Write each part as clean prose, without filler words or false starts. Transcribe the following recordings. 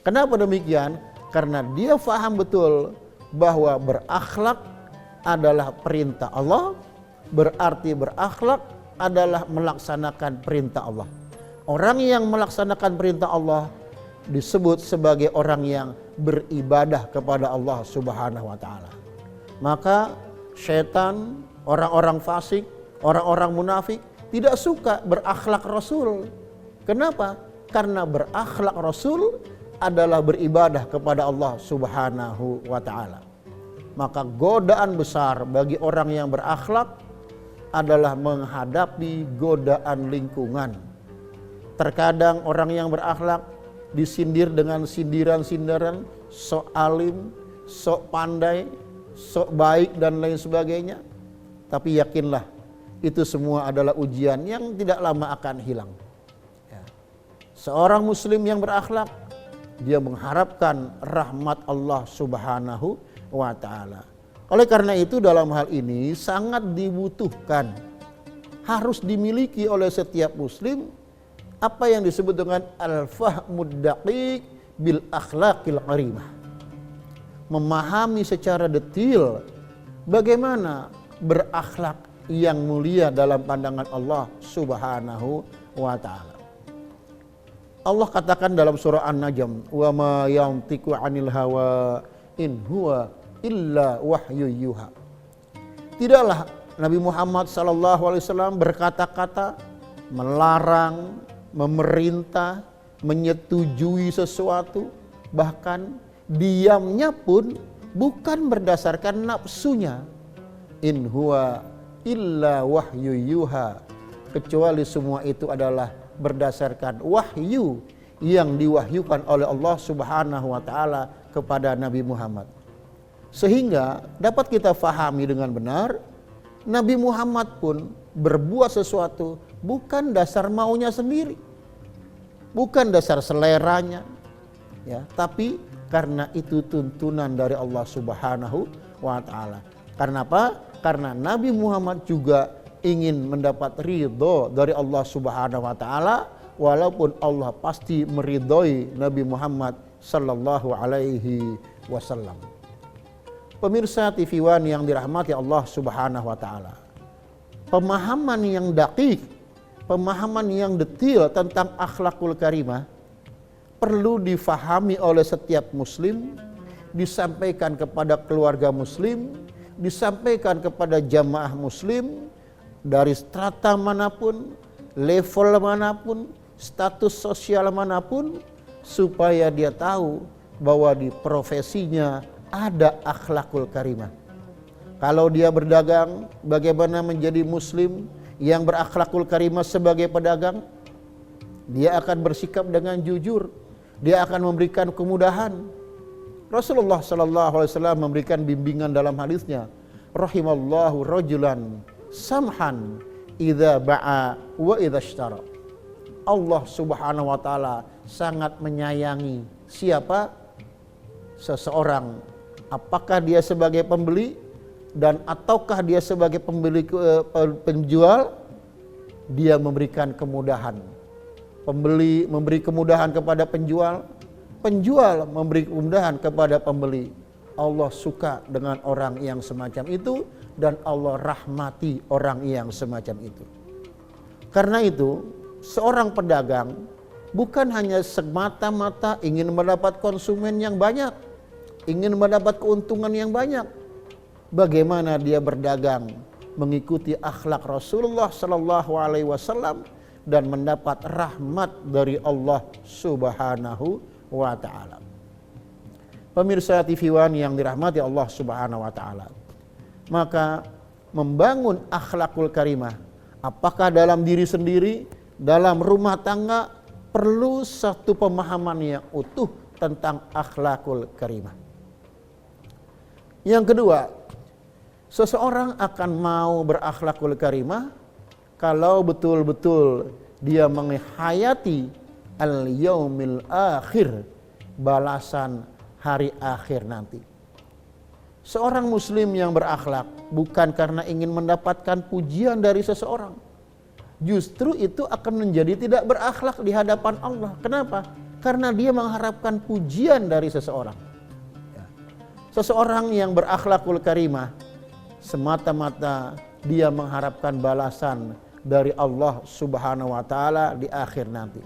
Kenapa demikian? Karena dia faham betul bahwa berakhlak adalah perintah Allah, berarti berakhlak adalah melaksanakan perintah Allah. Orang yang melaksanakan perintah Allah disebut sebagai orang yang beribadah kepada Allah Subhanahu wa taala. Maka syaitan, orang-orang fasik, orang-orang munafik tidak suka berakhlak Rasul. Kenapa? Karena berakhlak Rasul adalah beribadah kepada Allah Subhanahu wa taala. Maka godaan besar bagi orang yang berakhlak adalah menghadapi godaan lingkungan. Terkadang orang yang berakhlak disindir dengan sindiran-sindiran, sok alim, sok pandai, sok baik dan lain sebagainya. Tapi yakinlah itu semua adalah ujian yang tidak lama akan hilang. Ya. Seorang muslim yang berakhlak, dia mengharapkan rahmat Allah Subhanahu wa ta'ala. Oleh karena itu dalam hal ini sangat dibutuhkan, harus dimiliki oleh setiap muslim apa yang disebut dengan al-fahmud daqiq bil akhlaqil karimah. Memahami secara detail bagaimana berakhlak yang mulia dalam pandangan Allah Subhanahu wa ta'ala. Allah katakan dalam surah An-Najm, wa ma yantiqu 'anil hawa in huwa illa wahyu yuha. Tidaklah Nabi Muhammad SAW berkata-kata melarang, memerintah, menyetujui sesuatu, bahkan diamnya pun bukan berdasarkan nafsunya. In huwa illa wahyu yuha, kecuali semua itu adalah berdasarkan wahyu yang diwahyukan oleh Allah Subhanahu wa taala kepada Nabi Muhammad. Sehingga dapat kita fahami dengan benar, Nabi Muhammad pun berbuat sesuatu bukan dasar maunya sendiri, bukan dasar seleranya, ya, tapi karena itu tuntunan dari Allah Subhanahu wa taala. Karena apa? Karena Nabi Muhammad juga ingin mendapat ridho dari Allah Subhanahu wa taala, walaupun Allah pasti meridhoi Nabi Muhammad sallallahu alaihi wasallam. Pemirsa TV One yang dirahmati Allah Subhanahu wa taala. Pemahaman yang daqiq, pemahaman yang detail tentang akhlakul karimah perlu difahami oleh setiap muslim, disampaikan kepada keluarga muslim, disampaikan kepada jamaah muslim dari strata manapun, level manapun, status sosial manapun, supaya dia tahu bahwa di profesinya ada akhlakul karimah. Kalau dia berdagang, bagaimana menjadi muslim yang berakhlakul karimah sebagai pedagang? Dia akan bersikap dengan jujur, dia akan memberikan kemudahan. Rasulullah SAW memberikan bimbingan dalam hadisnya, rahimallahu rajulan samhan idza ba'a wa idza ishtara. Allah Subhanahu wa taala sangat menyayangi siapa? Seseorang, apakah dia sebagai pembeli dan ataukah dia sebagai penjual, dia memberikan kemudahan. Pembeli memberi kemudahan kepada penjual, penjual memberi kemudahan kepada pembeli. Allah suka dengan orang yang semacam itu dan Allah rahmati orang yang semacam itu. Karena itu, seorang pedagang bukan hanya semata-mata ingin mendapat konsumen yang banyak, ingin mendapat keuntungan yang banyak. Bagaimana dia berdagang mengikuti akhlak Rasulullah sallallahu alaihi wasallam dan mendapat rahmat dari Allah Subhanahu wa taala. Pemirsa TV One yang dirahmati Allah Subhanahu wa taala. Maka membangun akhlakul karimah, apakah dalam diri sendiri, dalam rumah tangga, perlu satu pemahaman yang utuh tentang akhlakul karimah. Yang kedua, seseorang akan mau berakhlakul karimah kalau betul-betul dia menghayati al-yaumil akhir, balasan hari akhir nanti. Seorang muslim yang berakhlak bukan karena ingin mendapatkan pujian dari seseorang. Justru itu akan menjadi tidak berakhlak di hadapan Allah. Kenapa? Karena dia mengharapkan pujian dari seseorang. Seseorang yang berakhlakul karimah semata-mata dia mengharapkan balasan dari Allah Subhanahu wa taala di akhir nanti.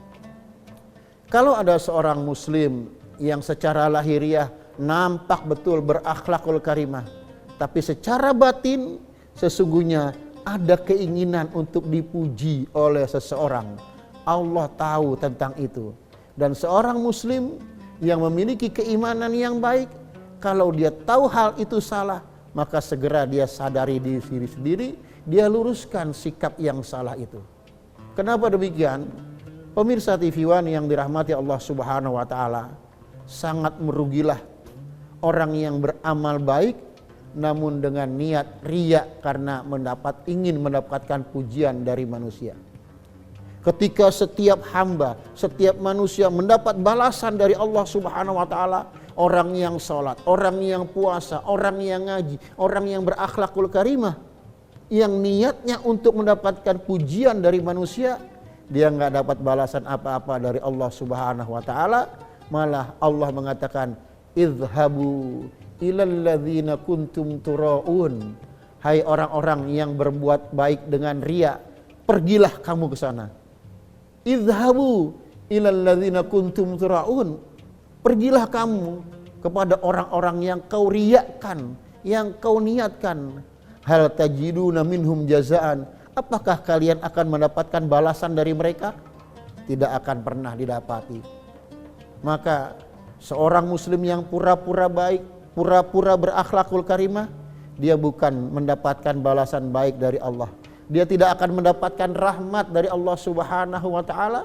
Kalau ada seorang muslim yang secara lahiriah nampak betul berakhlakul karimah, tapi secara batin sesungguhnya ada keinginan untuk dipuji oleh seseorang, Allah tahu tentang itu. Dan seorang muslim yang memiliki keimanan yang baik, kalau dia tahu hal itu salah, maka segera dia sadari diri sendiri, dia luruskan sikap yang salah itu. Kenapa demikian? Pemirsa TV One yang dirahmati Allah Subhanahu wa taala, sangat merugilah orang yang beramal baik namun dengan niat riya karena ingin mendapatkan pujian dari manusia. Ketika setiap hamba, setiap manusia mendapat balasan dari Allah Subhanahu wa taala, orang yang sholat, orang yang puasa, orang yang ngaji, orang yang berakhlakul karimah, yang niatnya untuk mendapatkan pujian dari manusia, dia nggak dapat balasan apa-apa dari Allah Subhanahu wa taala, malah Allah mengatakan, "Idhabu ilal ladzina kuntum turaun." Hai orang-orang yang berbuat baik dengan riya, pergilah kamu ke sana. Idhabu ilal ladzina kuntum turaun. Pergilah kamu kepada orang-orang yang kau riyakan, yang kau niatkan. Hal tajiduna minhum jazaan. Apakah kalian akan mendapatkan balasan dari mereka? Tidak akan pernah didapati. Maka seorang muslim yang pura-pura baik, pura-pura berakhlakul karimah, dia bukan mendapatkan balasan baik dari Allah. Dia tidak akan mendapatkan rahmat dari Allah Subhanahu wa taala.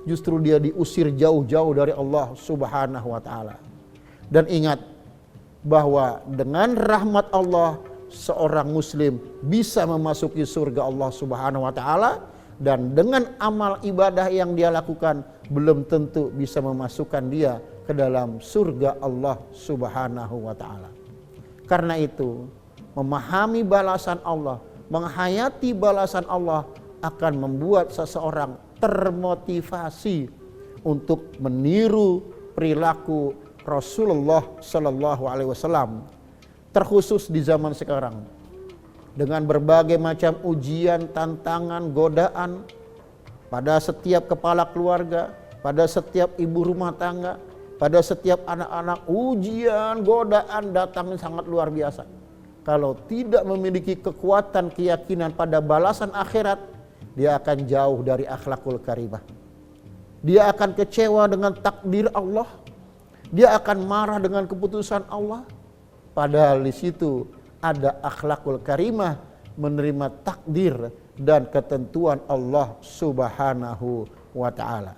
Justru dia diusir jauh-jauh dari Allah Subhanahu wa taala. Dan ingat bahwa dengan rahmat Allah seorang muslim bisa memasuki surga Allah Subhanahu wa taala, dan dengan amal ibadah yang dia lakukan belum tentu bisa memasukkan dia ke dalam surga Allah Subhanahu wa taala. Karena itu, memahami balasan Allah, menghayati balasan Allah akan membuat seseorang termotivasi untuk meniru perilaku Rasulullah Sallallahu Alaihi Wasallam, terkhusus di zaman sekarang dengan berbagai macam ujian, tantangan, godaan pada setiap kepala keluarga, pada setiap ibu rumah tangga, pada setiap anak-anak. Ujian, godaan datang sangat luar biasa. Kalau tidak memiliki kekuatan keyakinan pada balasan akhirat, dia akan jauh dari akhlakul karimah. Dia akan kecewa dengan takdir Allah. Dia akan marah dengan keputusan Allah. Padahal di situ ada akhlakul karimah, menerima takdir dan ketentuan Allah Subhanahu wa taala.